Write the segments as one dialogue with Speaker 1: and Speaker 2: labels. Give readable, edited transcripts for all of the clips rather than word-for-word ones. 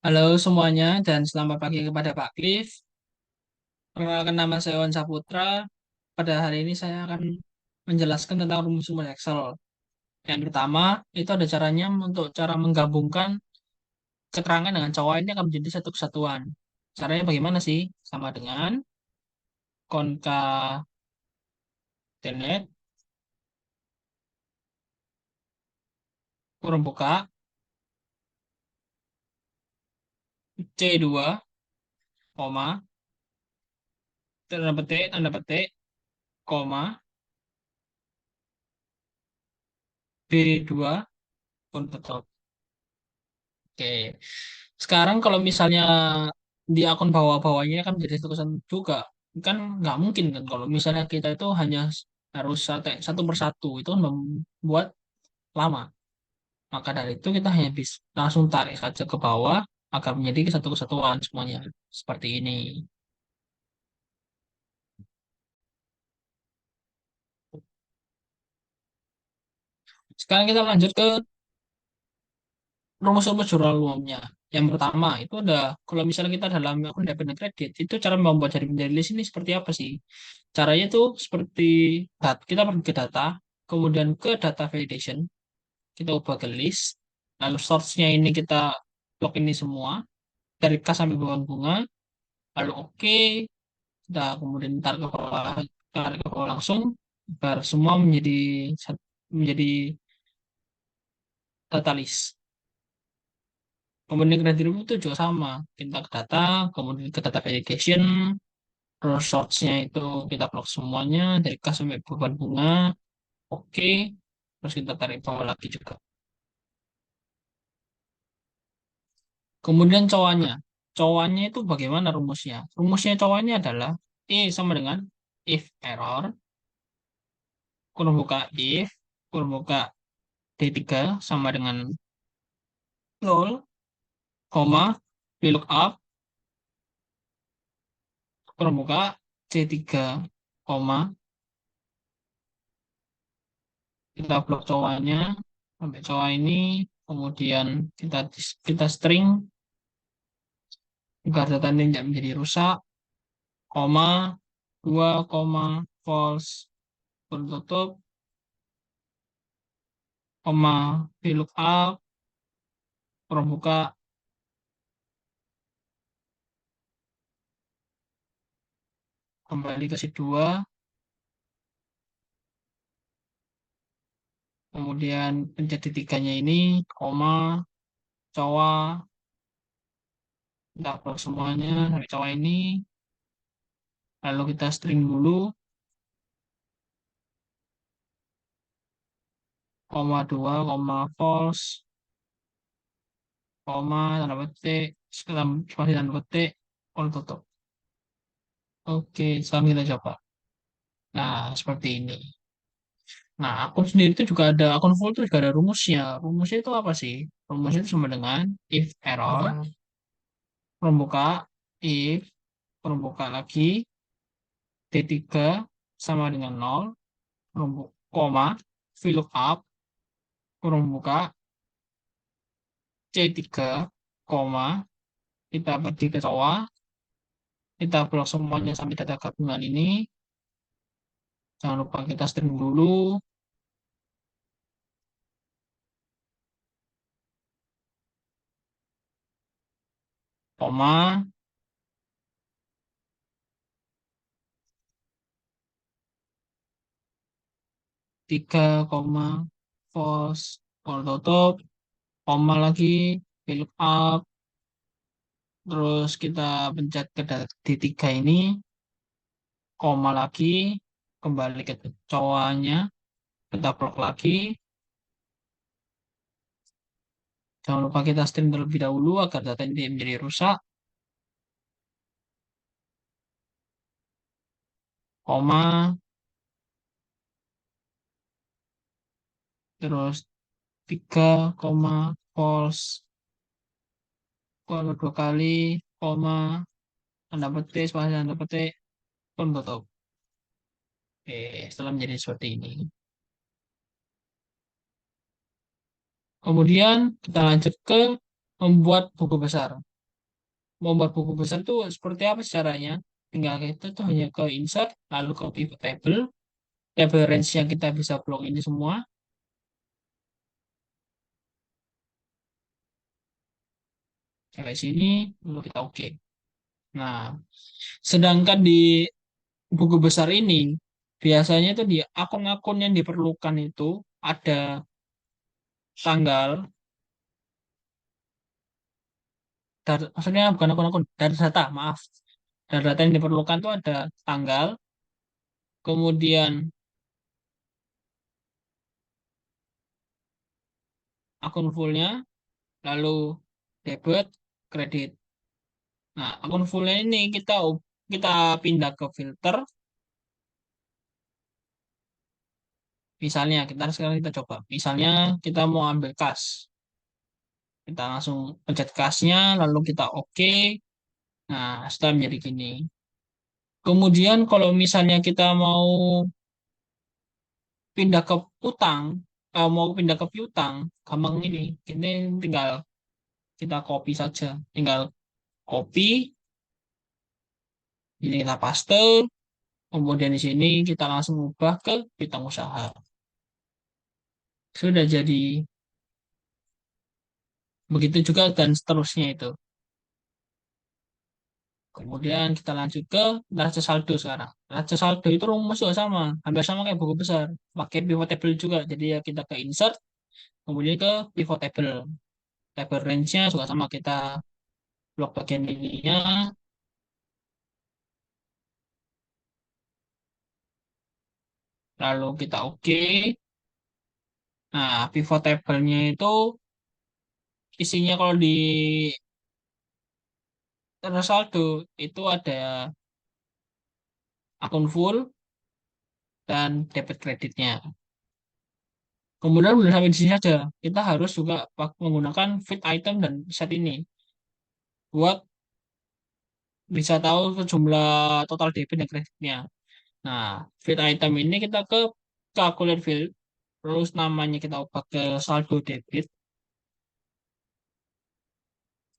Speaker 1: Halo semuanya dan selamat pagi kepada Pak Cliff. Perkenalkan nama saya Wan Saputra. Pada hari ini saya akan menjelaskan tentang rumus-rumus Excel. Yang pertama, itu ada caranya untuk cara menggabungkan keterangan dengan cowok ini akan menjadi satu kesatuan. Caranya bagaimana sih? Sama dengan konkatenet kurung buka C2, koma, tanda petik, koma, B2 pun tutup. Oke. Sekarang kalau misalnya di akun bawah-bawahnya kan jadi tulisan juga, kan nggak mungkin kan kalau misalnya kita itu hanya harus satu persatu itu kan membuat lama. Maka dari itu kita hanya bisa langsung tarik saja ke bawah agar menjadi satu kesatuan semuanya seperti ini. Sekarang kita lanjut ke rumus-rumus jurnal umumnya. Yang pertama itu ada kalau misalnya kita dalam akun debit dan kredit itu cara membuat dari menjadi list ini seperti apa sih? Caranya tuh seperti kita pergi ke data, kemudian ke data validation, kita ubah ke list, lalu source-nya ini kita blok ini semua dari kas sampai bawah bunga, lalu oke, kita kemudian tarik ke bawah langsung, agar semua menjadi data list. Kemudian kredit itu juga sama, kita ke data, kemudian ke data validation, terus shorts-nya itu kita blok semuanya dari kas sampai beban bunga. Oke. Terus kita tarik bawah lagi juga. Kemudian cowoknya. Cowoknya itu bagaimana rumusnya? Rumusnya cowoknya adalah E sama dengan if error, kurung buka if, kurung buka D3 sama dengan 0, koma, VLOOKUP, kurung buka C3, koma, kita blok cowoknya sampai cowok ini, kemudian kita string agar data ini tidak menjadi rusak, koma, 2, koma, false, tutup, koma, VLOOKUP, kurung buka, kembali ke sheet 2, kemudian pencet titikanya ini, koma, cowok, kita upload semuanya dari cowok ini, lalu kita string dulu, koma 2, koma false, koma, tanda petik, spasi tanda petik, kalau tutup. Oke, sekarang kita coba. Nah, seperti ini. Nah, akun sendiri itu juga ada, akun full itu juga ada rumusnya. Rumusnya itu apa sih? Rumusnya itu sama dengan if error, pembuka, if, pembuka lagi, D3 sama dengan 0, koma, VLOOKUP, kurung buka, C3, koma, kita pergi ke bawah, kita blok semuanya sampai data gabungan ini, jangan lupa kita string dulu, koma, 3, koma, false, kalau tutup, koma lagi, VLOOKUP, terus kita pencet ke D3 ini, koma lagi, kembali ke cowoknya, kita blok lagi, jangan lupa kita string terlebih dahulu agar data ini menjadi rusak, koma, terus 3, koma, false, kalau dua kali, koma, tanda petik, spasi tanda petik, pun tutup. Oke, setelah menjadi seperti ini. Kemudian kita lanjut ke membuat buku besar. membuat buku besar tuh seperti apa caranya? Tinggal kita tuh hanya ke insert, lalu ke pivot table, table range yang kita bisa blok ini semua, sampai sini, lalu kita oke. Nah, sedangkan di buku besar ini, biasanya itu di akun-akun yang diperlukan itu ada tanggal, maksudnya bukan akun-akun, dari data, maaf. Dari data yang diperlukan itu ada tanggal, kemudian akun fullnya, lalu debit, kredit. Nah, akun fullnya ini kita pindah ke filter. Misalnya, sekarang kita coba. Misalnya kita mau ambil kas. Kita langsung pencet kasnya, lalu kita oke. Nah, setelah menjadi gini. Kemudian kalau misalnya kita mau pindah ke utang, mau pindah ke piutang, gampang ini. Kita tinggal kita copy saja. Tinggal copy, ini kita paste, kemudian di sini kita langsung ubah ke piutang usaha. Sudah jadi begitu juga dan seterusnya itu. Kemudian kita lanjut ke neraca saldo sekarang. Neraca saldo itu rumus juga sama, hampir sama kayak buku besar. Pakai pivot table juga. Jadi ya kita ke insert, kemudian ke pivot table. Table range-nya juga sama, kita blok bagian ininya, lalu kita oke. Nah, pivot table-nya itu isinya kalau di neraca saldo itu ada akun full dan debit kreditnya. Kemudian udah sampai di sini saja. Kita harus juga menggunakan fit item dan set ini buat bisa tahu jumlah total debit dan kreditnya. Nah, fit item ini kita ke calculate field, terus namanya kita ubah ke saldo debit.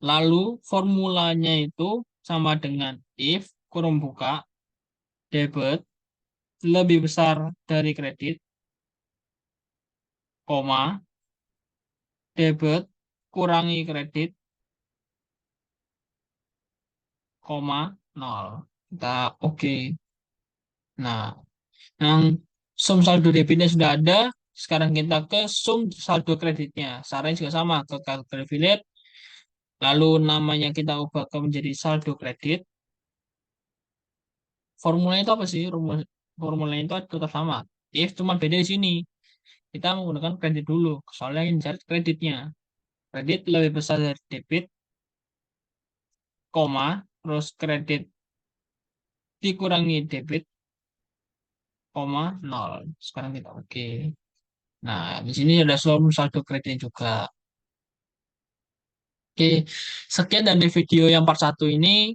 Speaker 1: Lalu formulanya itu sama dengan if kurung buka debit lebih besar dari kredit, koma debit kurangi kredit, koma nol. Kita oke. Nah, yang sum saldo debitnya sudah ada. Sekarang kita ke sum saldo kreditnya. Caranya juga sama, ke calculate. Lalu namanya kita ubah ke menjadi saldo kredit. Formulanya itu apa sih? Formulanya itu tetap sama. If cuma beda di sini. Kita menggunakan kredit dulu. Soalnya ini cari kreditnya. Kredit lebih besar dari debit, koma, terus kredit dikurangi debit, koma, nol. Sekarang kita oke. Nah, di sini ada sum saldo kredit juga. Oke, sekian dari video yang part satu ini.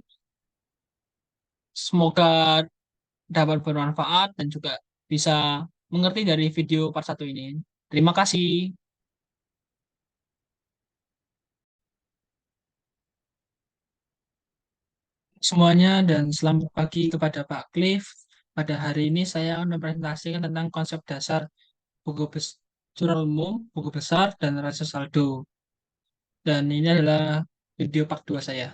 Speaker 1: Semoga dapat bermanfaat dan juga bisa mengerti dari video part satu ini. Terima kasih semuanya dan selamat pagi kepada Pak Cliff. Pada hari ini saya akan mempresentasikan tentang konsep dasar buku jurnal umum, buku besar, dan rasa saldo. Dan ini adalah video part 2 saya.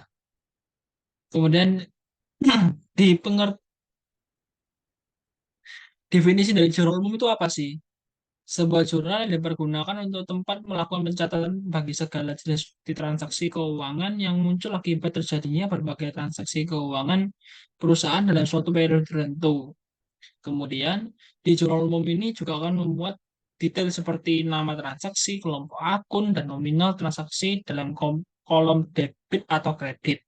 Speaker 1: Kemudian di definisi dari jurnal umum itu apa sih? Sebuah jurnal yang dipergunakan untuk tempat melakukan pencatatan bagi segala jenis di transaksi keuangan yang muncul akibat terjadinya berbagai transaksi keuangan perusahaan dalam suatu periode tertentu. Kemudian, di jurnal umum ini juga akan memuat detail seperti nama transaksi, kelompok akun, dan nominal transaksi dalam kolom debit atau kredit.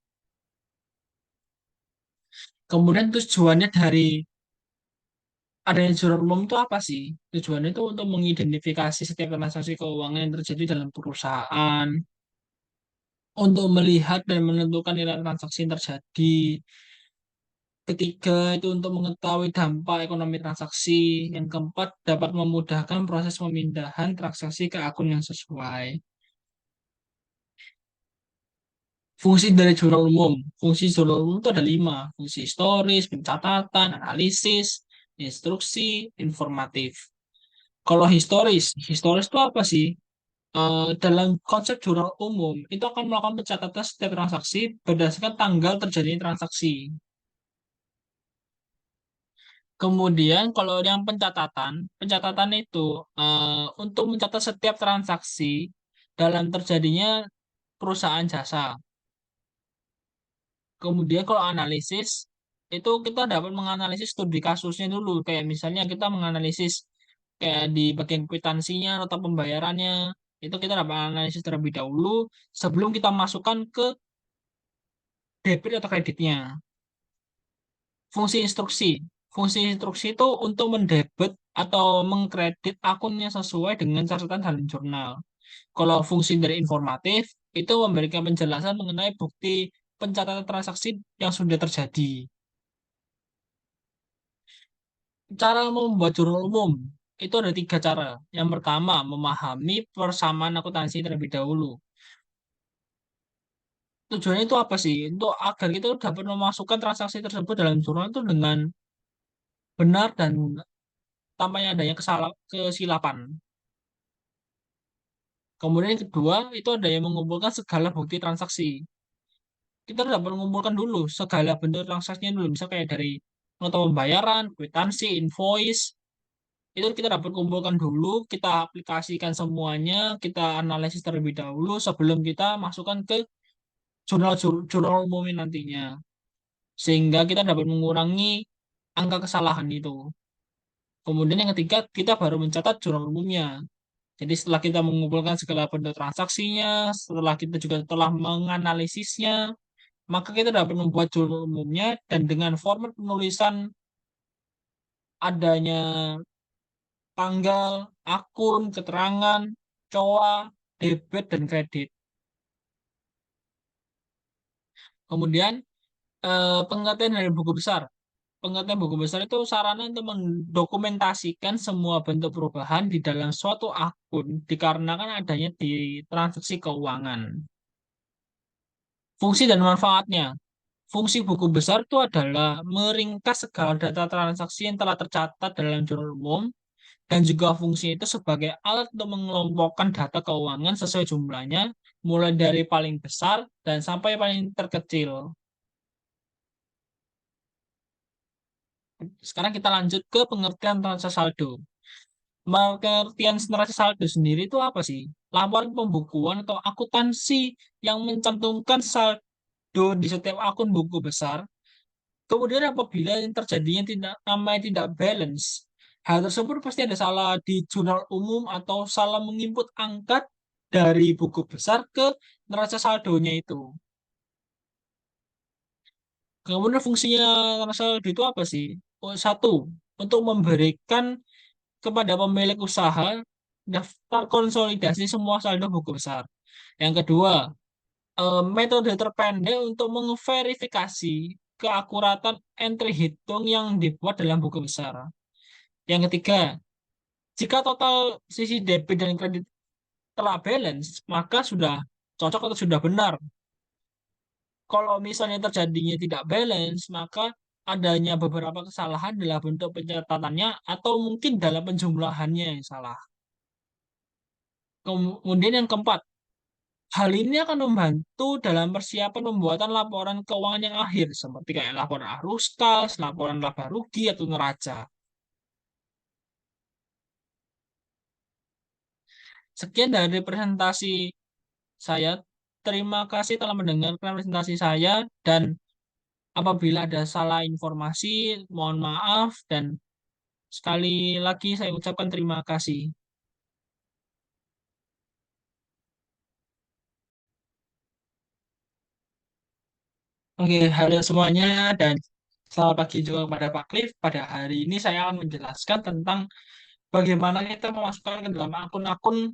Speaker 1: Kemudian tujuannya dari adanya jurnal umum itu apa sih? Tujuannya itu untuk mengidentifikasi setiap transaksi keuangan yang terjadi dalam perusahaan, untuk melihat dan menentukan nilai transaksi yang terjadi. Ketiga, itu untuk mengetahui dampak ekonomi transaksi. Yang keempat, dapat memudahkan proses pemindahan transaksi ke akun yang sesuai. Fungsi dari jurnal umum. Fungsi jurnal umum itu ada lima. Fungsi historis, pencatatan, analisis, instruksi, informatif. Kalau historis itu apa sih? Dalam konsep jurnal umum, itu akan melakukan pencatatan setiap transaksi berdasarkan tanggal terjadinya transaksi. Kemudian kalau yang pencatatan itu untuk mencatat setiap transaksi dalam terjadinya perusahaan jasa. Kemudian kalau analisis itu kita dapat menganalisis studi kasusnya dulu. Kayak misalnya kita menganalisis kayak di bagian kwitansinya atau pembayarannya. Itu kita dapat analisis terlebih dahulu sebelum kita masukkan ke debit atau kreditnya. Fungsi instruksi. Fungsi instruksi itu untuk mendebit atau mengkredit akunnya sesuai dengan catatan dalam jurnal. Kalau fungsi dari informatif, itu memberikan penjelasan mengenai bukti pencatatan transaksi yang sudah terjadi. Cara membuat jurnal umum, itu ada tiga cara. Yang pertama, memahami persamaan akuntansi terlebih dahulu. Tujuannya itu apa sih? Untuk agar kita dapat memasukkan transaksi tersebut dalam jurnal itu dengan benar dan tanpa adanya kesilapan. Kemudian yang kedua, itu ada yang mengumpulkan segala bukti transaksi. Kita dapat mengumpulkan dulu segala bentuk transaksinya dulu. Misal kayak dari nota pembayaran, kwitansi, invoice. Itu kita dapat kumpulkan dulu, kita aplikasikan semuanya, kita analisis terlebih dahulu sebelum kita masukkan ke jurnal umum nantinya. Sehingga kita dapat mengurangi angka kesalahan itu. Kemudian yang ketiga, kita baru mencatat jurnal umumnya. Jadi setelah kita mengumpulkan segala bentuk transaksinya, setelah kita juga telah menganalisisnya, maka kita dapat membuat jurnal umumnya dan dengan format penulisan adanya tanggal, akun, keterangan, COA, debit, dan kredit. Kemudian pengertian dari buku besar. Pengertian buku besar itu sarana untuk mendokumentasikan semua bentuk perubahan di dalam suatu akun dikarenakan adanya di transaksi keuangan. Fungsi dan manfaatnya. Fungsi buku besar itu adalah meringkas segala data transaksi yang telah tercatat dalam jurnal umum dan juga fungsi itu sebagai alat untuk mengelompokkan data keuangan sesuai jumlahnya mulai dari paling besar dan sampai paling terkecil. Sekarang kita lanjut ke pengertian neraca saldo. Pengertian neraca saldo sendiri itu apa sih? Laporan pembukuan atau akuntansi yang mencantumkan saldo di setiap akun buku besar. Kemudian apabila yang terjadinya tidak namanya tidak balance, hal tersebut pasti ada salah di jurnal umum atau salah menginput angka dari buku besar ke neraca saldonya itu. Kemudian fungsinya neraca saldo itu apa sih? Oh, satu, untuk memberikan kepada pemilik usaha daftar konsolidasi semua saldo buku besar. Yang kedua, metode terpendek untuk memverifikasi keakuratan entry hitung yang dibuat dalam buku besar. Yang ketiga, jika total sisi debit dan kredit telah balance, maka sudah cocok atau sudah benar. Kalau misalnya terjadinya tidak balance, maka adanya beberapa kesalahan dalam bentuk pencatatannya atau mungkin dalam penjumlahannya yang salah. Kemudian yang keempat, hal ini akan membantu dalam persiapan pembuatan laporan keuangan yang akhir, seperti kayak laporan arus kas, laporan laba rugi, atau neraca. Sekian dari presentasi saya. Terima kasih telah mendengarkan presentasi saya dan apabila ada salah informasi, mohon maaf dan sekali lagi saya ucapkan terima kasih. Oke, halo semuanya dan selamat pagi juga kepada Pak Cliff. Pada hari ini saya akan menjelaskan tentang bagaimana kita memasukkan ke dalam akun-akun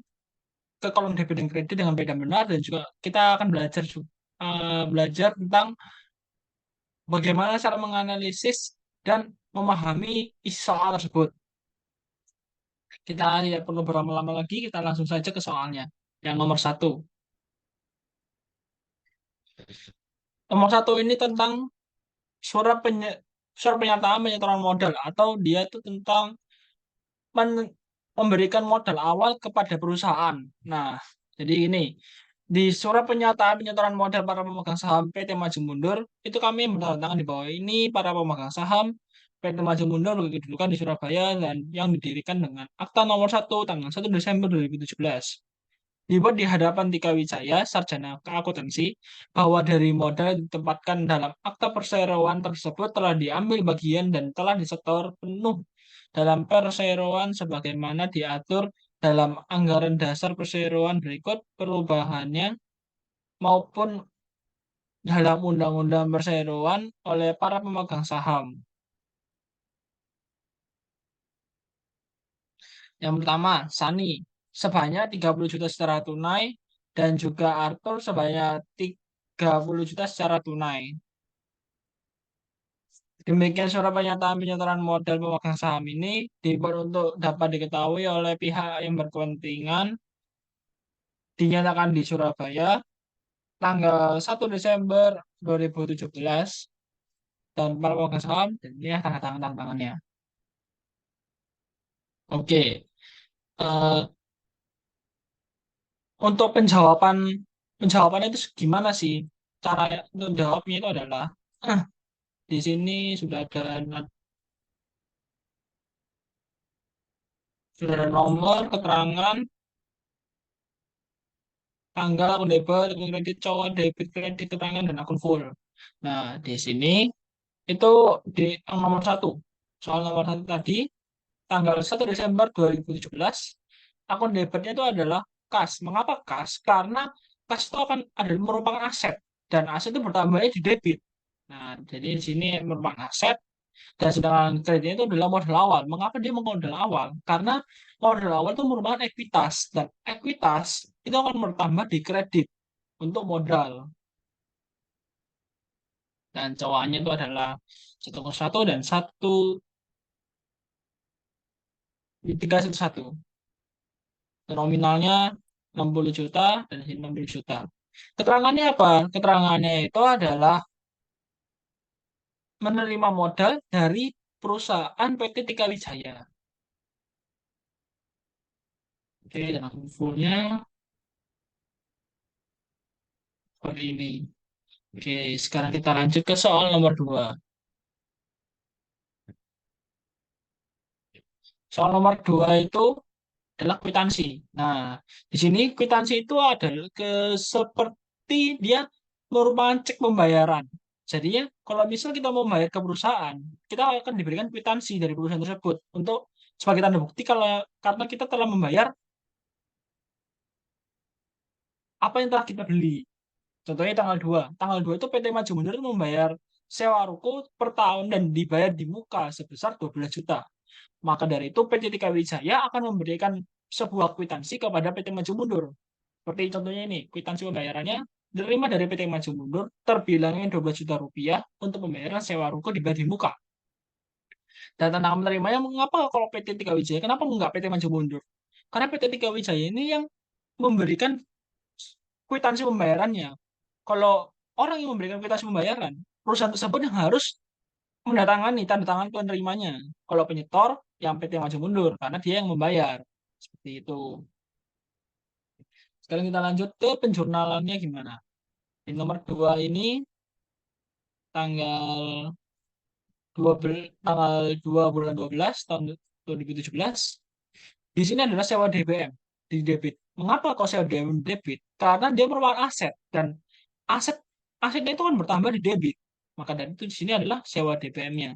Speaker 1: ke kolom debit dan kredit dengan baik dan benar dan juga kita akan belajar tentang bagaimana cara menganalisis dan memahami isi soal tersebut. Kita tidak perlu berlama-lama lagi, kita langsung saja ke soalnya. Yang nomor satu. Nomor satu ini tentang surat surat pernyataan penyetoran modal atau dia itu tentang memberikan modal awal kepada perusahaan. Nah, jadi ini di surat pernyataan penyetoran modal para pemegang saham PT Maju Mundur itu kami menandatangan di bawah ini para pemegang saham PT Maju Mundur berkedudukan di Surabaya dan yang didirikan dengan Akta Nomor 1 tanggal 1 Desember 2017. Dibuat di hadapan Tika Wijaya, sarjana keakuntansi, bahwa dari modal yang ditempatkan dalam akta perseroan tersebut telah diambil bagian dan telah disetor penuh dalam perseroan sebagaimana diatur dalam anggaran dasar perseroan berikut perubahannya maupun dalam undang-undang perseroan oleh para pemegang saham. Yang pertama, Sani sebanyak 30 juta secara tunai dan juga Arthur sebanyak 30 juta secara tunai. Demikian surat pernyataan penyetoran modal pemegang saham ini dibuat untuk dapat diketahui oleh pihak yang berkepentingan, dinyatakan di Surabaya tanggal 1 Desember 2017 dan para pemegang saham dan ini ya tanda tangannya. Oke, eh, untuk penjawabannya itu gimana sih? Cara untuk jawabnya itu adalah di sini sudah ada nomor keterangan tanggal akun debit, akun kredit, cowok debit kredit keterangan dan akun full. Nah, di sini itu di yang nomor satu. Soal nomor satu tadi, tanggal 1 Desember 2017, akun debitnya itu adalah kas. Mengapa kas? Karena kas itu akan ada merupakan aset dan aset itu bertambahnya di debit. Nah, jadi di sini merupakan aset dan sedangkan kreditnya itu adalah modal awal. Mengapa dia modal awal? Karena modal awal itu merupakan ekuitas dan ekuitas itu akan bertambah di kredit untuk modal. Dan cowoknya itu adalah 101 dan 1311. Nominalnya 60 juta dan di sini 60 juta. Keterangannya apa? Keterangannya itu adalah menerima modal dari perusahaan PT Tika Wijaya. Oke, dan akun fullnya seperti ini. Oke, sekarang kita lanjut ke soal nomor 2. Soal nomor 2 itu adalah kwitansi. Nah, di sini kwitansi itu adalah seperti dia merupakan cek pembayaran. Jadinya kalau misal kita mau membayar ke perusahaan, kita akan diberikan kwitansi dari perusahaan tersebut untuk sebagai tanda bukti kalau karena kita telah membayar apa yang telah kita beli. Contohnya tanggal 2. Tanggal 2 itu PT Maju Mundur membayar sewa ruko per tahun dan dibayar di muka sebesar 12 juta. Maka dari itu PT Tika Wijaya akan memberikan sebuah kwitansi kepada PT Maju Mundur. Seperti contohnya ini, kwitansi pembayarannya diterima dari PT Maju Mundur terbilangnya 12 juta rupiah untuk pembayaran sewa ruko dibayar di muka. Dan tantangan menerimanya mengapa kalau PT Tika Wijaya, kenapa enggak PT Maju Mundur? Karena PT Tika Wijaya ini yang memberikan kwitansi pembayarannya. Kalau orang yang memberikan kwitansi pembayaran, perusahaan tersebut yang harus mendatangani tanda tangan penerimanya. Kalau penyetor, yang PT Maju Mundur, karena dia yang membayar. Seperti itu. Sekarang kita lanjut ke penjurnalannya gimana. Di nomor 2 ini, tanggal 2 bulan 12 tahun 2017, di sini adalah sewa DBM di debit. Mengapa kok sewa DBM debit? Karena dia merupakan aset dan aset asetnya itu kan bertambah di debit. Maka dari itu di sini adalah sewa DBM-nya.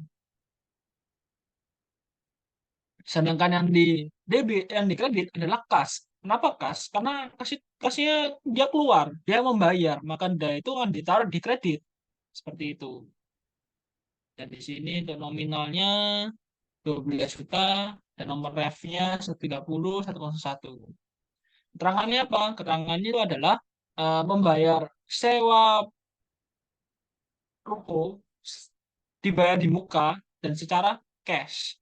Speaker 1: Sedangkan yang di debit, yang di kredit adalah kas. Kenapa kas? Karena kasnya dia keluar, dia membayar, maka dia itu kan ditaruh di kredit. Seperti itu. Dan di sini untuk nominalnya 12 juta dan nomor ref-nya 130 101. Keterangannya apa? Keterangannya itu adalah membayar sewa ruko dibayar di muka dan secara cash.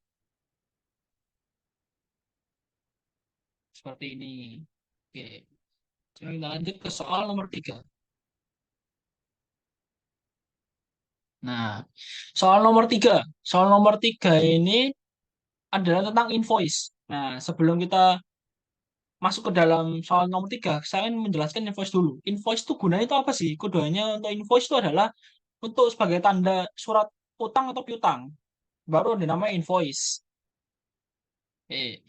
Speaker 1: Seperti ini. Oke. Sekarang kita lanjut ke soal nomor 3. Nah, soal nomor tiga. Soal nomor tiga ini adalah tentang invoice. Nah, sebelum kita masuk ke dalam soal nomor tiga, saya ingin menjelaskan invoice dulu. Invoice itu gunanya itu apa sih? Keduanya untuk invoice itu adalah untuk sebagai tanda surat utang atau piutang. Baru ada namanya invoice. Eh,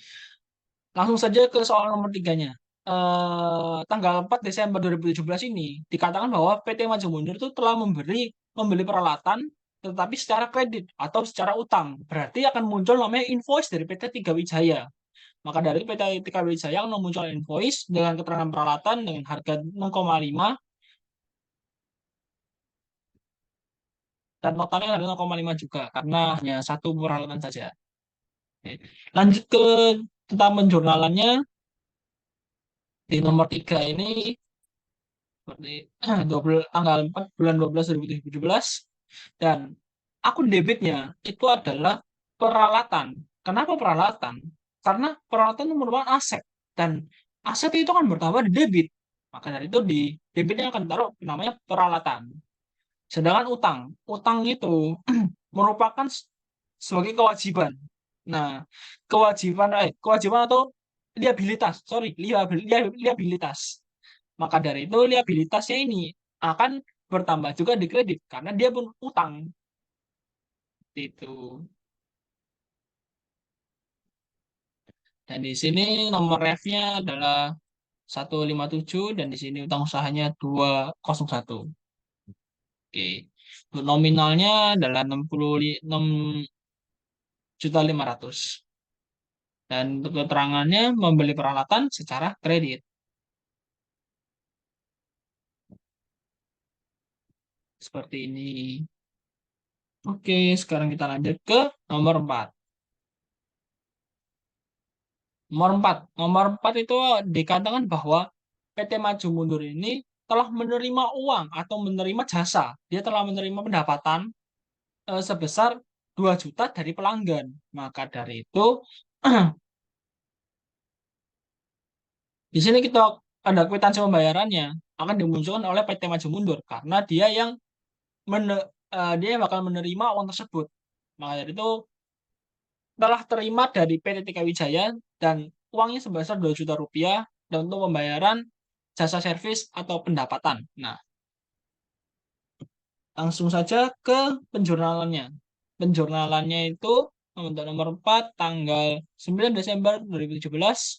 Speaker 1: Langsung saja ke soal nomor tiganya. Tanggal 4 Desember 2017 ini dikatakan bahwa PT Maju Mundur itu telah membeli peralatan tetapi secara kredit atau secara utang. Berarti akan muncul namanya invoice dari PT Tiga Wijaya. Maka dari PT Tiga Wijaya akan memunculkan invoice dengan keterangan peralatan dengan harga 0,5 dan totalnya ada 0,5 juga karena hanya satu peralatan saja. Oke. Lanjut ke tentang penjurnalannya di nomor 3 ini seperti 12, tanggal 4 bulan 12 2017 dan akun debitnya itu adalah peralatan. Kenapa peralatan? Karena peralatan itu merupakan aset dan aset itu kan bertambah di debit. Maka dari itu di debitnya akan taruh namanya peralatan. Sedangkan utang, utang itu merupakan sebagai kewajiban. Nah, kewajiban atau liabilitas, sorry, liabilitas. Maka dari itu liabilitasnya ini akan bertambah juga di kredit karena dia pun utang. Itu. Dan di sini nomor refnya adalah 157 dan di sini utang usahanya 201. Oke. Untuk nominalnya adalah 66.500. Dan untuk keterangannya membeli peralatan secara kredit. Seperti ini. Oke, sekarang kita lanjut ke nomor 4. Nomor empat itu dikatakan bahwa PT Maju Mundur ini telah menerima uang atau menerima jasa. Dia telah menerima pendapatan sebesar 2 juta dari pelanggan. Maka dari itu, di sini kita ada kwitansi pembayarannya akan dimunculkan oleh PT Maju Mundur karena dia yang bakal menerima uang tersebut. Maka dari itu telah terima dari PT TK Wijaya dan uangnya sebesar 2 juta rupiah dan untuk pembayaran jasa servis atau pendapatan. Nah, langsung saja ke penjurnalannya. Penjurnalannya itu untuk nomor 4 tanggal 9 Desember 2017.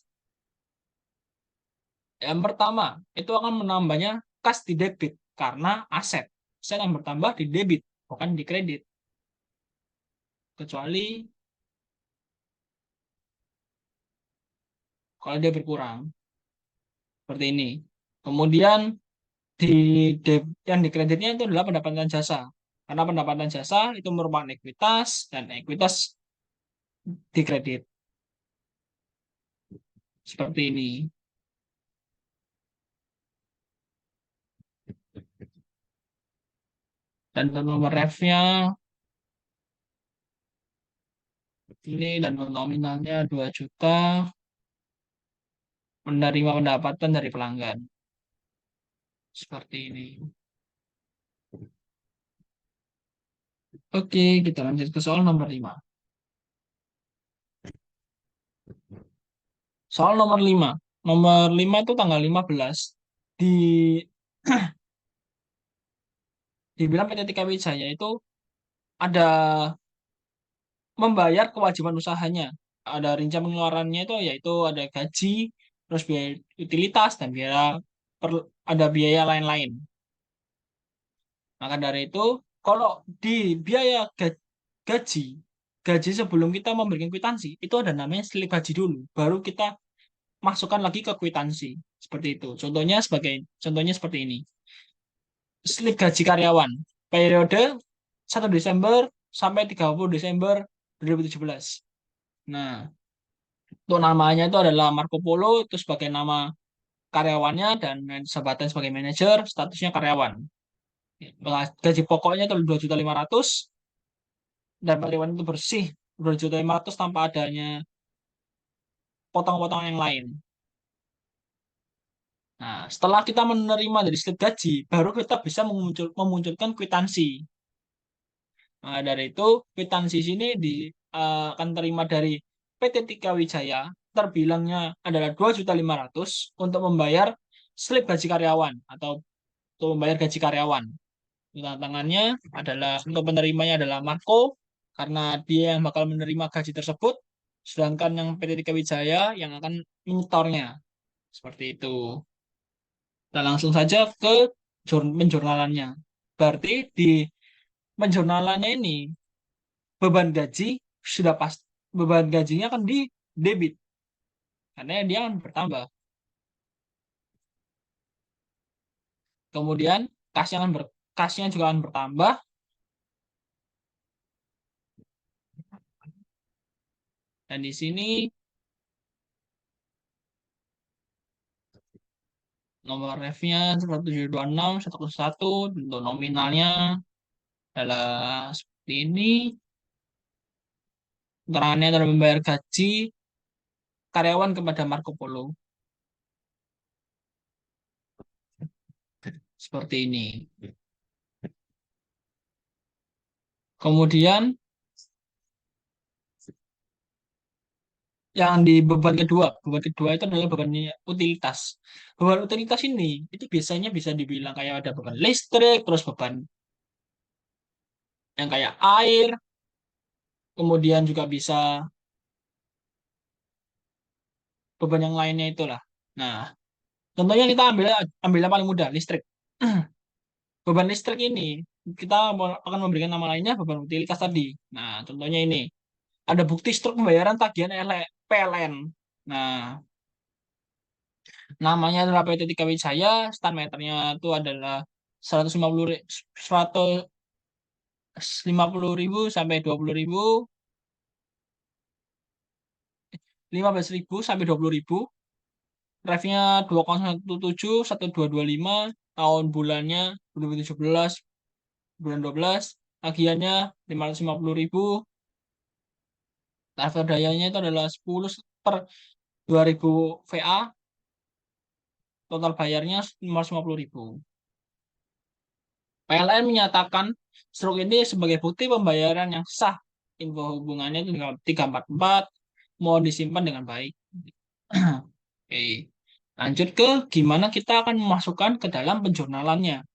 Speaker 1: Yang pertama, itu akan menambahnya kas di debit karena aset. Aset yang bertambah di debit, bukan di kredit. Kecuali kalau dia berkurang. Seperti ini. Kemudian di yang di kreditnya itu adalah pendapatan jasa. Karena pendapatan jasa itu merupakan ekuitas dan ekuitas di kredit. Seperti ini. Dan untuk nomor refnya ini dan nominalnya 2 juta menerima pendapatan dari pelanggan. Seperti ini. Oke, kita lanjut ke soal nomor 5. Soal nomor 5. Nomor 5 itu tanggal 15. Di dibilang PT TK Wijaya itu ada membayar kewajiban usahanya. Ada rincian pengeluarannya itu yaitu ada gaji, terus biaya utilitas dan ada biaya lain-lain. Maka dari itu, kalau di biaya gaji, gaji sebelum kita memberikan kwitansi, itu ada namanya slip gaji dulu. Baru kita masukkan lagi ke kwitansi. Seperti itu. Contohnya seperti ini. Slip gaji karyawan. Periode 1 Desember sampai 30 Desember 2017. Nah, untuk namanya itu adalah Marco Polo, itu sebagai nama karyawannya dan jabatan sebagai manajer, statusnya karyawan. Gaji pokoknya itu 2.500.000 dan karyawan itu bersih 2.500.000 tanpa adanya potong-potong yang lain. Nah, setelah kita menerima dari slip gaji, baru kita bisa memunculkan kwitansi. Nah, dari itu kwitansi sini akan terima dari PT Tika Wijaya, terbilangnya adalah 2.500.000 untuk membayar slip gaji karyawan atau untuk membayar gaji karyawan. Tantangannya adalah untuk penerimanya adalah Marco karena dia yang bakal menerima gaji tersebut, sedangkan yang PT Tika Wijaya yang akan menyetornya. Seperti itu. Kita langsung saja ke penjurnalannya. Berarti di penjurnalannya ini beban gaji sudah pas, beban gajinya akan di debit karena dia akan bertambah. Kemudian kasnya juga akan bertambah, dan di sini nomor refnya 1726 101 untuk nominalnya adalah seperti ini. Keterangannya adalah membayar gaji karyawan kepada Marco Polo seperti ini. Kemudian yang di beban kedua itu adalah beban utilitas. Beban utilitas ini itu biasanya bisa dibilang kayak ada beban listrik, terus beban yang kayak air, kemudian juga bisa beban yang lainnya itulah. Nah, contohnya kita ambil yang paling mudah, listrik. Beban listrik ini kita akan memberikan nama lainnya beban utilitas tadi. Nah, contohnya ini ada bukti struk pembayaran tagihan PLN. Nah, namanya adalah PT Tika Wijaya, stand meternya itu adalah 150 150.000 sampai 20.000, 15.000 sampai 20.000, refnya 2017 1225, tahun bulannya 2017 bulan 12, tagihannya 550.000, tarif dayanya itu adalah 10 per 2000 VA, total bayarnya 550.000. PLN menyatakan struk ini sebagai bukti pembayaran yang sah. Info hubungannya itu 344, mau disimpan dengan baik. Oke. Lanjut ke gimana kita akan memasukkan ke dalam penjurnalannya.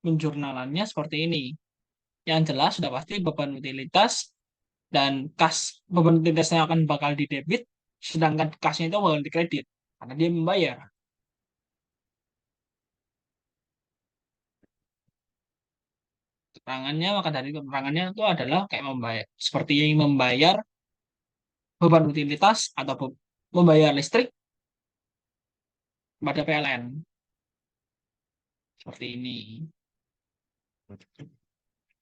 Speaker 1: Penjurnalannya seperti ini. Yang jelas sudah pasti beban utilitas dan kas. Beban utilitasnya akan bakal didebit, sedangkan kasnya itu bakal dikredit karena dia membayar. Keterangannya maka dari keterangannya itu adalah kayak membayar seperti membayar beban utilitas atau membayar listrik pada PLN seperti ini.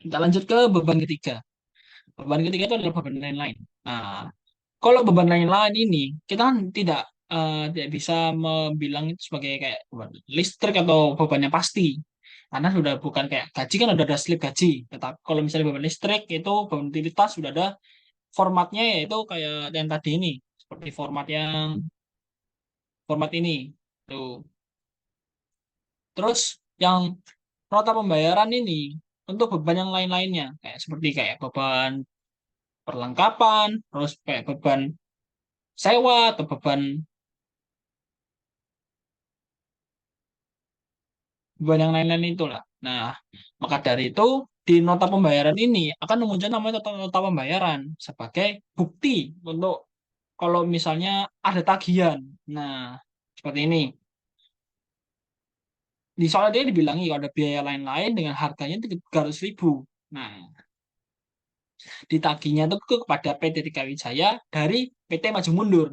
Speaker 1: Kita lanjut ke beban ketiga. Beban ketiga itu adalah beban lain-lain. Nah, kalau beban lain-lain ini kita kan tidak bisa membilang itu sebagai kayak beban listrik atau beban yang pasti. Karena sudah bukan kayak gaji kan udah ada slip gaji. Tetapi kalau misalnya beban listrik itu beban utilitas sudah ada formatnya, yaitu kayak yang tadi ini, seperti format ini. Tuh. Terus yang nota pembayaran ini untuk beban yang lain-lainnya kayak seperti kayak beban perlengkapan, terus kayak beban sewa atau beban beban yang lain-lain itulah. Nah, maka dari itu di nota pembayaran ini akan muncul namanya nota pembayaran sebagai bukti untuk kalau misalnya ada tagihan. Nah, seperti ini. Di soal dia dibilangi kalau ada biaya lain-lain dengan harganya itu 300.000. Nah, ditagihnya itu kepada PT Tiga Wijaya dari PT Maju Mundur.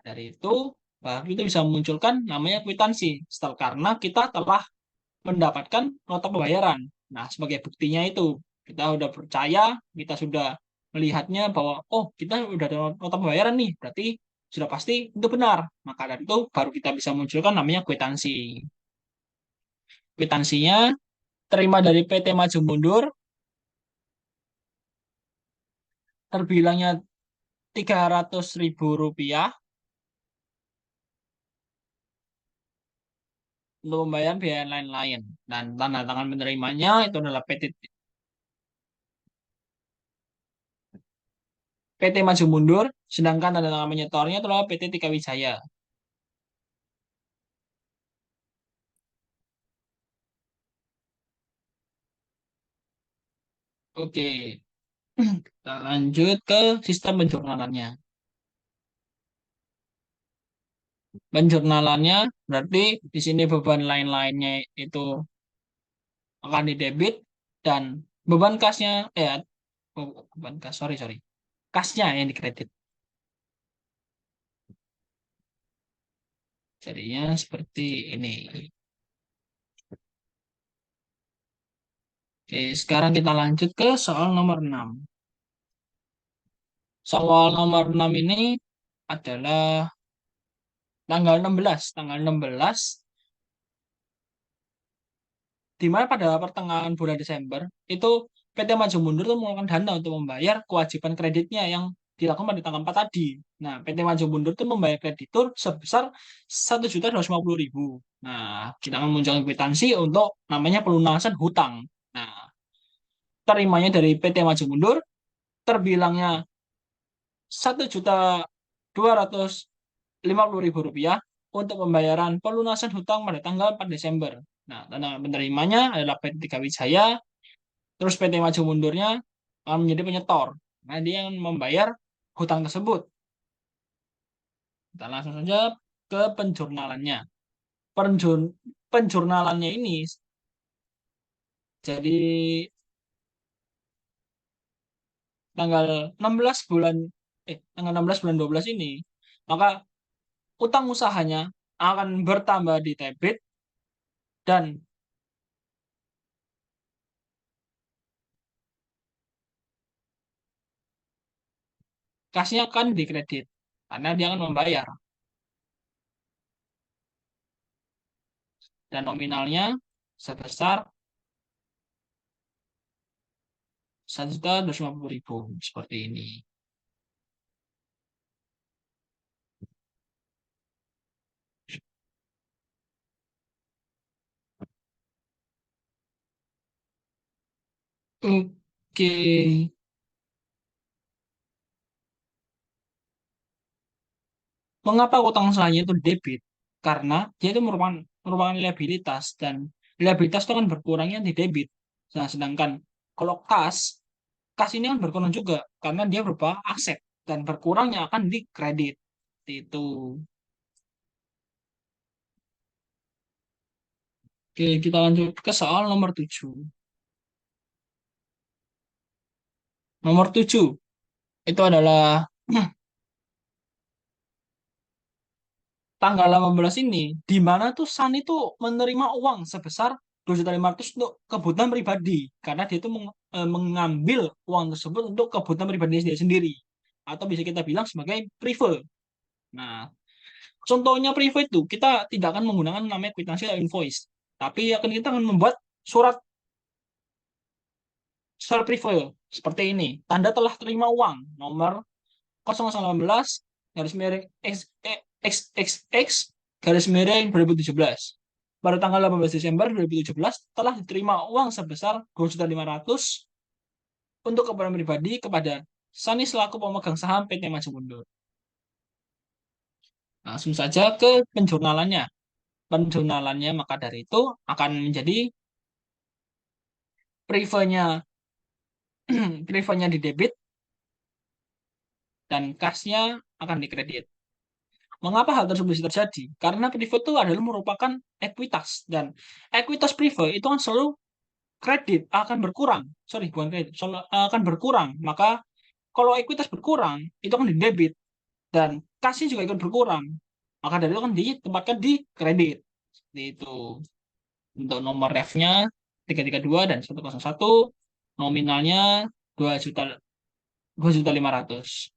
Speaker 1: Dari itu baru itu bisa memunculkan namanya kwitansi. Setelah karena kita telah mendapatkan nota pembayaran. Nah, sebagai buktinya itu kita sudah percaya, kita sudah melihatnya bahwa oh kita sudah ada nota pembayaran nih, berarti sudah pasti itu benar. Maka dari itu baru kita bisa munculkan namanya kwitansi. Kwitansinya terima dari PT Maju Mundur, terbilangnya 300.000 rupiah untuk membayar biaya lain-lain. Dan tanda tangan penerimanya itu adalah PT PT Maju Mundur, sedangkan tanda tangan penyetornya adalah PT Tika Wijaya. Oke, kita lanjut ke sistem penjurnalannya. Penjurnalannya berarti di sini beban lain-lainnya itu akan didebit dan beban kasnya, beban kas, sorry, sorry. Kasnya yang dikredit. Jadinya seperti ini. Oke, sekarang kita lanjut ke soal nomor 6. Soal nomor 6 ini adalah tanggal 16. Tanggal 16, di mana pada pertengahan bulan Desember, itu PT Maju Mundur itu mengeluarkan dana untuk membayar kewajiban kreditnya yang dilakukan pada tanggal 4 tadi. Nah, PT Maju Mundur itu membayar kreditur sebesar 1.250.000. Nah, kita akan menunjukkan kwitansi untuk namanya pelunasan hutang. Nah, terimanya dari PT Maju Mundur, terbilangnya 1.250.000 rupiah untuk pembayaran pelunasan hutang pada tanggal 4 Desember. Nah, tanda penerimanya adalah PT Tiga Wijaya, terus PT Maju Mundurnya akan menjadi penyetor. Nah, dia yang membayar hutang tersebut. Kita langsung saja ke penjurnalannya. Penjur, penjurnalannya ini jadi tanggal 16 bulan tanggal 16 bulan 12 ini, maka utang usahanya akan bertambah di debit dan kasnya akan dikredit karena dia akan membayar dan nominalnya sebesar 1.250.000 seperti ini. Oke, mengapa utang usahanya itu debit? Karena dia itu merupakan liabilitas dan liabilitas itu kan berkurangnya di debit. Nah, sedangkan kalau kas ini kan berkurang juga karena dia berupa aset dan berkurangnya akan di kredit. Itu. Oke, kita lanjut ke soal nomor 7. Nomor 7 itu adalah tanggal 18 ini, di mana tuh Sun itu menerima uang sebesar 2.500.000 untuk kebutuhan pribadi. Karena dia itu mengambil uang tersebut untuk kebutuhan pribadi dia sendiri. Atau bisa kita bilang sebagai prive. Nah, contohnya prive itu, kita tidak akan menggunakan namanya kwitansi atau invoice. Tapi kita akan membuat surat surat prive seperti ini. Tanda telah terima uang nomor 0018 garis miring XXX garis miring 2017. Pada tanggal 18 Desember 2017 telah diterima uang sebesar 2.500.000 untuk keperluan pribadi kepada Sani selaku pemegang saham PT Maju Mundur. Langsung saja ke penjurnalannya. Penjurnalannya maka dari itu akan menjadi privenya privenya di debit dan kasnya akan dikredit. Mengapa hal tersebut bisa terjadi? Karena prive itu adalah merupakan ekuitas dan ekuitas prive itu kan selalu kredit akan berkurang. Sorry, bukan kredit, akan berkurang. Maka kalau ekuitas berkurang, itu akan di debit dan kasnya juga ikut berkurang. Maka dari itu kan ditempatkan di kredit. Seperti itu. Untuk nomor refnya 332 dan 101, nominalnya 2.500.000.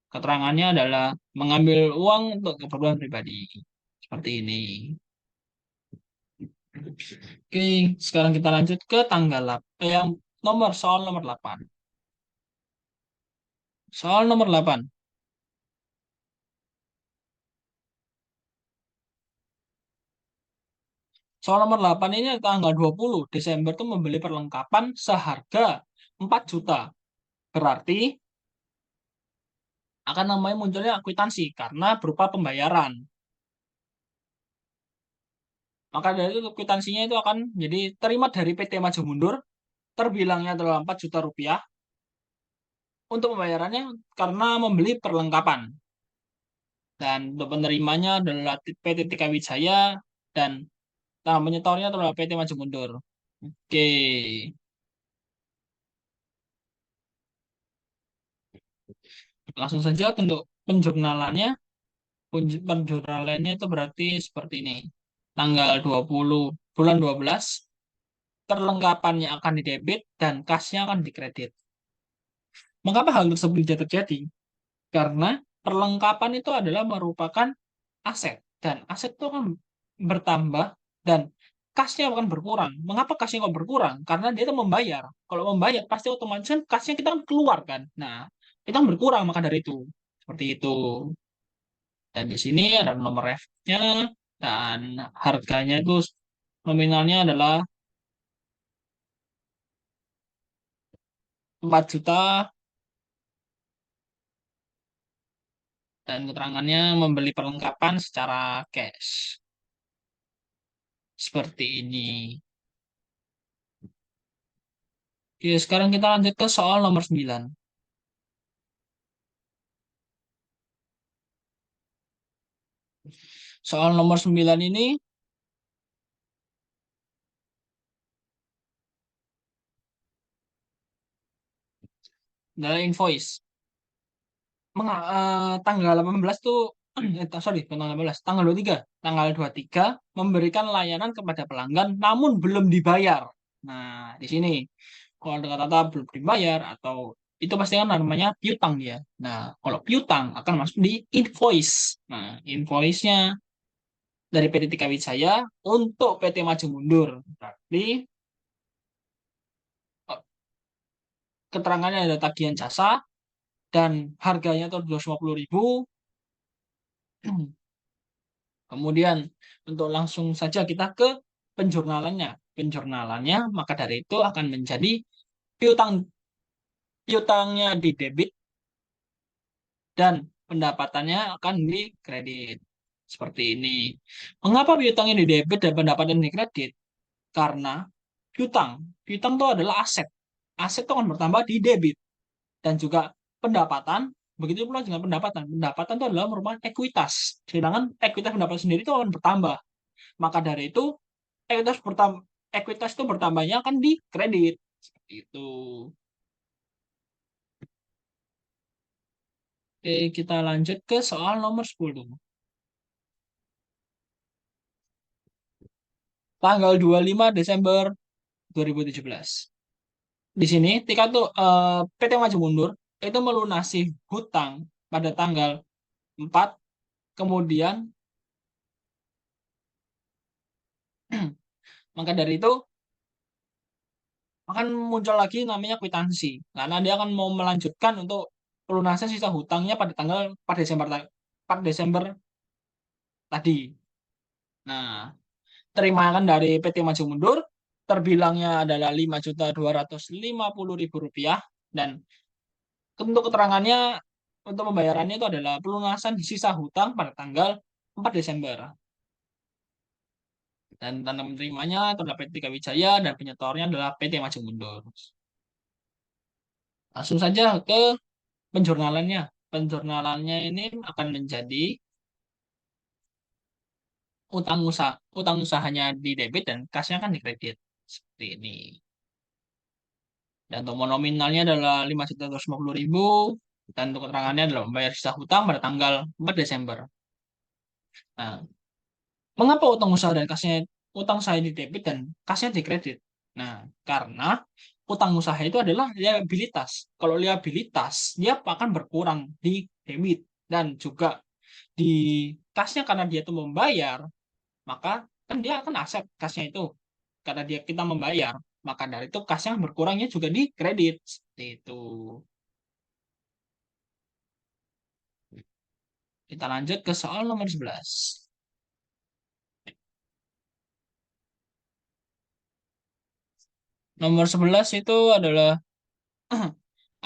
Speaker 1: Keterangannya adalah mengambil uang untuk keperluan pribadi. Seperti ini. Oke, sekarang kita lanjut ke tanggal yang soal nomor 8. Soal nomor 8. Soal nomor 8 ini tanggal 20 Desember itu membeli perlengkapan seharga 4 juta. Berarti akan namanya munculnya kwitansi karena berupa pembayaran. Maka dari itu kwitansinya itu akan jadi terima dari PT Maju Mundur, terbilangnya adalah 4 juta rupiah untuk pembayarannya karena membeli perlengkapan. Dan untuk penerimanya adalah PT Tika Wijaya dan menyetornya adalah PT Maju Mundur. Oke, langsung saja untuk penjurnalannya. Penjurnalannya itu berarti seperti ini. Tanggal 20 bulan 12, perlengkapannya akan didebit dan kasnya akan dikredit. Mengapa hal tersebut tidak terjadi? Karena perlengkapan itu adalah merupakan aset dan aset itu akan bertambah dan kasnya akan berkurang. Mengapa kasnya kok berkurang? Karena dia itu membayar. Kalau membayar pasti otomatis kan kasnya kita kan keluar kan. Nah, kita kan berkurang maka dari itu. Seperti itu. Dan di sini ada nomor ref-nya dan harganya itu nominalnya adalah 4 juta dan keterangannya membeli perlengkapan secara cash. Seperti ini. Oke, sekarang kita lanjut ke soal nomor 9. Soal nomor 9 ini adalah invoice. Tanggal 18 tuh, sorry, bukan tanggal 18, tanggal 23. Tanggal 23 memberikan layanan kepada pelanggan namun belum dibayar. Nah, di sini kalau ada kata-kata belum dibayar atau itu pasti kan namanya piutang dia. Nah, kalau piutang akan masuk di invoice. Nah, invoice-nya dari PT Tika Wijaya untuk PT Maju Mundur. Berarti eh, keterangannya ada tagihan jasa dan harganya itu 250.000. Kemudian untuk langsung saja kita ke penjurnalannya. Penjurnalannya maka dari itu akan menjadi piutang piutangnya di debit dan pendapatannya akan di kredit. Seperti ini. Mengapa piutangnya di debit dan pendapatan di kredit? Karena piutang, piutang itu adalah aset. Aset itu akan bertambah di debit dan juga pendapatan. Begitu pula dengan pendapatan. Pendapatan itu adalah merupakan ekuitas. Sedangkan ekuitas pendapatan sendiri itu akan bertambah. Maka dari itu ekuitas itu bertambahnya akan di kredit. Seperti itu. Oke, kita lanjut ke soal nomor 10. Tanggal 25 Desember 2017. Di sini ketika tuh PT Maju Mundur itu melunasi hutang pada tanggal 4, kemudian maka dari itu akan muncul lagi namanya kwitansi karena dia akan mau melanjutkan untuk pelunasan sisa hutangnya pada tanggal 4 Desember 4 Desember tadi. Nah, terimakan dari PT Maju Mundur terbilangnya adalah 5.250.000 rupiah dan untuk keterangannya untuk pembayarannya itu adalah pelunasan sisa hutang pada tanggal 4 Desember dan tanda menerimanya adalah PT Tika Wijaya dan penyetornya adalah PT Maju Mundur. Langsung saja ke penjurnalannya. Penjurnalannya ini akan menjadi utang usahanya di debit dan kasnya kan di kredit seperti ini. Dan untuk nominalnya adalah 5.250.000 dan untuk keterangannya adalah membayar sisa hutang pada tanggal 4 Desember. Nah, mengapa utang usaha di debit dan kasnya di kredit? Nah, karena utang usaha itu adalah liabilitas. Kalau liabilitas, dia akan berkurang di debit dan juga di kasnya karena dia itu membayar, maka kan dia akan aset kasnya itu karena dia kita membayar. Maka dari itu kasnya berkurangnya juga di kredit. Seperti itu. Kita lanjut ke soal nomor 11. Nomor 11 itu adalah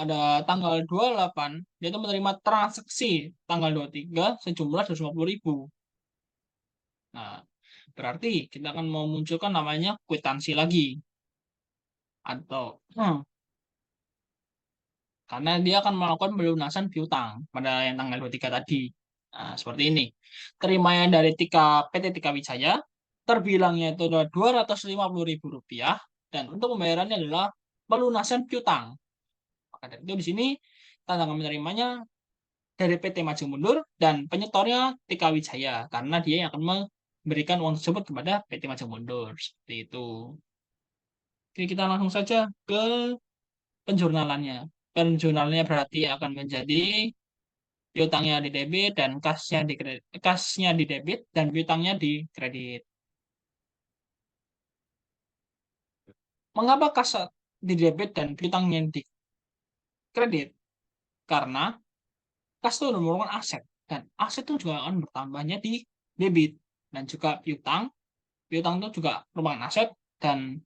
Speaker 1: ada tanggal 28, dia itu menerima transaksi tanggal 23 sejumlah 250.000. Nah, berarti kita akan memunculkan namanya kwitansi lagi. Atau, karena dia akan melakukan pelunasan piutang pada yang tanggal 23 tadi. Nah, seperti ini. Terimanya dari PT Tika Wijaya, terbilangnya itu adalah Rp250.000, dan untuk pembayarannya adalah pelunasan piutang. Maka dari itu di sini tanggal menerimanya dari PT Maju Mundur dan penyetornya Tika Wijaya karena dia yang akan memberikan uang tersebut kepada PT Maju Mundur. Seperti itu. Oke, kita langsung saja ke penjurnalannya. Penjurnalannya berarti akan menjadi piutangnya di debit dan kasnya di debit dan piutangnya di kredit. Mengapa kas di debit dan piutangnya di kredit? Karena kas itu merupakan aset dan aset itu juga akan bertambahnya di debit dan juga piutang. Piutang itu juga merupakan aset dan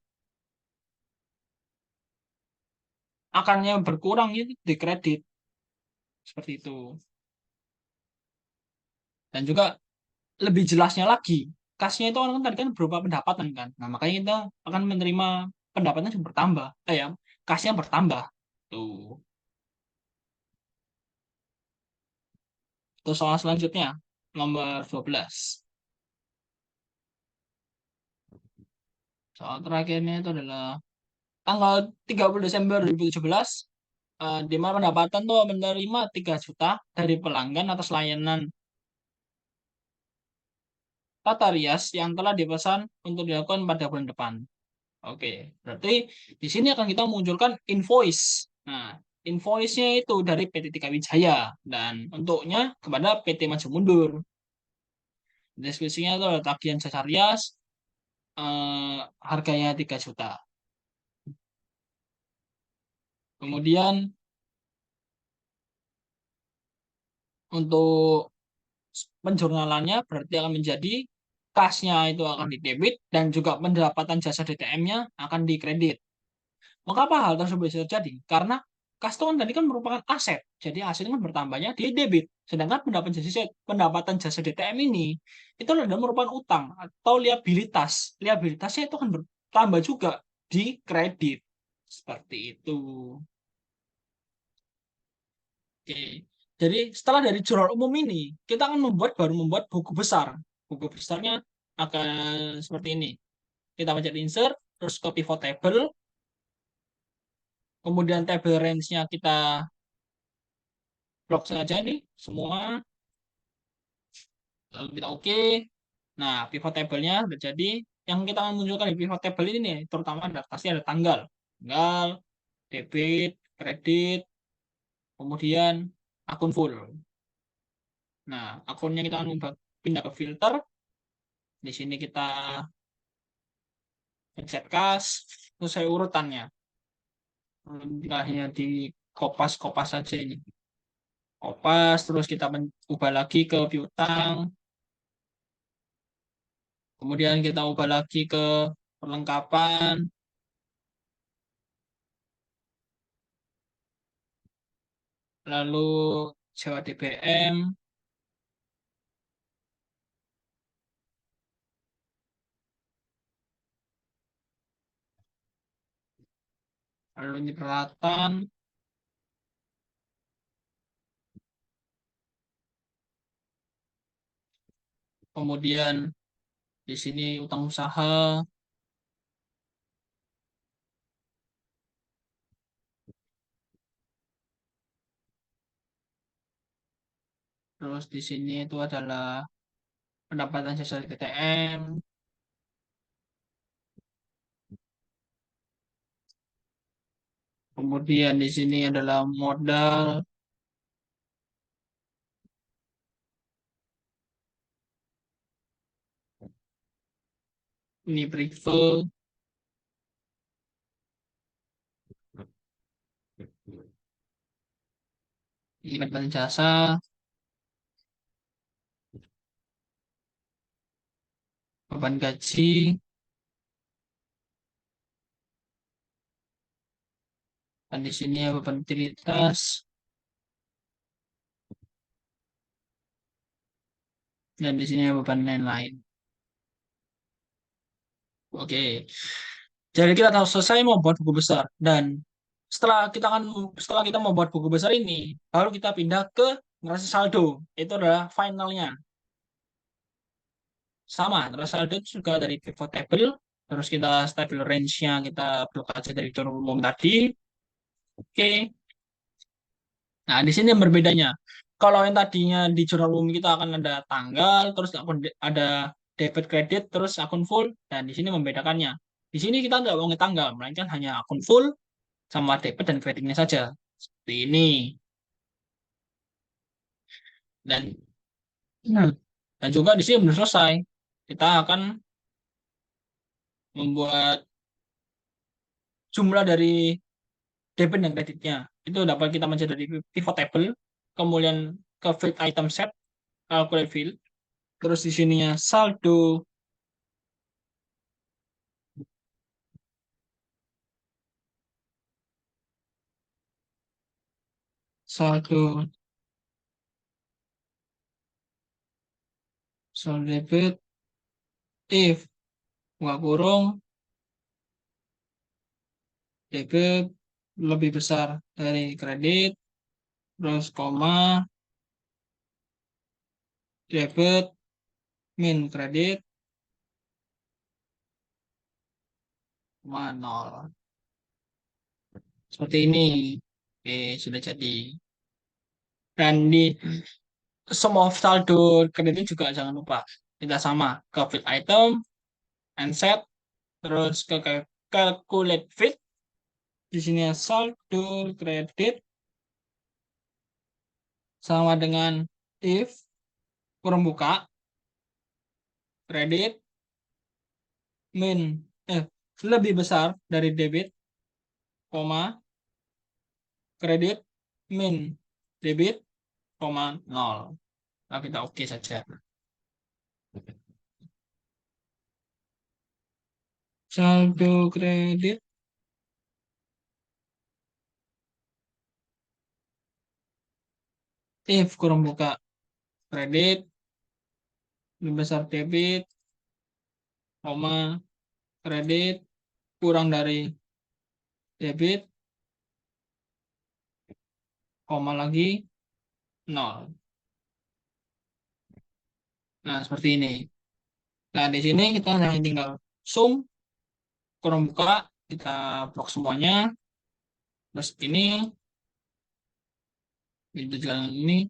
Speaker 1: akannya berkurang itu di kredit seperti itu. Dan juga lebih jelasnya lagi, kasnya itu kan tadi kan berupa pendapatan kan. Nah, makanya kita akan menerima pendapatan yang bertambah. Ya, kasnya bertambah. Tuh. Terus soal selanjutnya, nomor 12. Soal terakhirnya itu adalah tanggal 30 Desember 2017, di mana pendapatan tuh menerima 3 juta dari pelanggan atas layanan tata rias yang telah dipesan untuk dilakukan pada bulan depan. Oke, berarti di sini akan kita munculkan invoice. Nah, invoice-nya itu dari PT Tika Wijaya dan untuknya kepada PT Maju Mundur. Deskripsinya itu adalah tagihan jasa rias, harganya 3 juta. Kemudian untuk penjurnalannya berarti akan menjadi kasnya itu akan di debit dan juga pendapatan jasa DTM-nya akan di kredit. Mengapa hal tersebut bisa terjadi? Karena kas itu kan tadi kan merupakan aset. Jadi aset kan bertambahnya di debit. Sedangkan pendapatan jasa DTM ini itu adalah merupakan utang atau liabilitas. Liabilitasnya itu akan bertambah juga di kredit. Seperti itu. Oke. Jadi setelah dari jurnal umum ini, kita akan baru membuat buku besar. Buku besarnya akan seperti ini. Kita pencet insert, terus ke pivot table, kemudian table range-nya kita blok saja nih semua, lalu kita oke. Nah, pivot table-nya udah jadi. Yang kita akan munculkan di pivot table ini nih, terutama ada pasti ada tanggal, debit, kredit, kemudian akun full. Nah, akunnya kita akan pindah ke filter. Di sini kita pencet kas, terus saya urutannya. Hanya di kopas-kopas saja ini. Kopas, terus kita ubah lagi ke piutang, kemudian kita ubah lagi ke perlengkapan, lalu sewa DBM, lalu ini peralatan, kemudian di sini utang usaha, terus di sini itu adalah pendapatan jasa TTM, kemudian di sini adalah modal, ini prive, ini pendapatan jasa, beban gaji, Dan di sini ya beban utilitas. Dan di sini ya beban lain-lain. Oke. Jadi kita tahu selesai membuat buku besar. Dan setelah kita membuat buku besar ini, baru kita pindah ke neraca saldo. Itu adalah finalnya. Sama, neraca saldo itu juga dari pivot table. Terus kita stable range-nya kita blok aja dari jurnal umum tadi. Oke. Nah, di sini yang berbedanya. Kalau yang tadinya di jurnal umum kita akan ada tanggal, terus akun ada debit kredit, terus akun full, dan di sini membedakannya. Di sini kita nggak mau tanggal, melainkan hanya akun full sama debit dan kreditnya saja. Seperti ini. Dan hmm, dan juga di sini belum selesai. Kita akan membuat jumlah dari debit dan kreditnya. Itu dapat kita mencari dari pivot table, kemudian ke field item set, calculate field, terus di sininya saldo saldo debit if buka kurung debit lebih besar dari kredit, terus koma debit min kredit koma nol. Seperti ini. Oke, sudah jadi. Dan di sum of saldo kredit juga jangan lupa. Kita sama ke field item and set, terus ke calculate fit. Di sini saldo kredit sama dengan if kurang buka kredit min eh lebih besar dari debit, koma kredit min debit, koma nol. Nah, kita oke saja. Saldo kredit if kurang buka kredit lebih besar debit, koma kredit kurang dari debit, koma lagi nol. Nah, seperti ini. Nah, di sini kita hanya tinggal sum kurang buka, kita blok semuanya. Terus ini jalan ini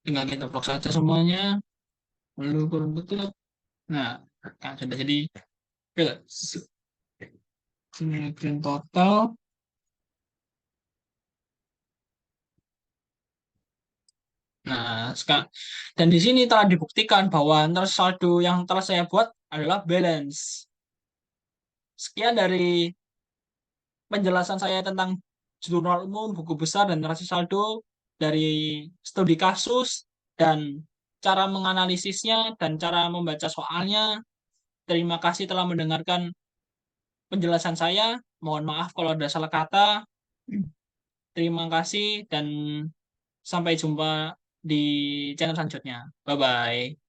Speaker 1: tinggal kita blok saja semuanya. Lalu kurang buka. Nah, kan sudah jadi sini print total. Nah, sekarang dan di sini telah dibuktikan bahwa nilai saldo yang telah saya buat adalah balance. Sekian dari penjelasan saya tentang jurnal umum, buku besar, dan neraca saldo dari studi kasus dan cara menganalisisnya dan cara membaca soalnya. Terima kasih telah mendengarkan penjelasan saya. Mohon maaf kalau ada salah kata. Terima kasih dan sampai jumpa di channel selanjutnya. Bye bye.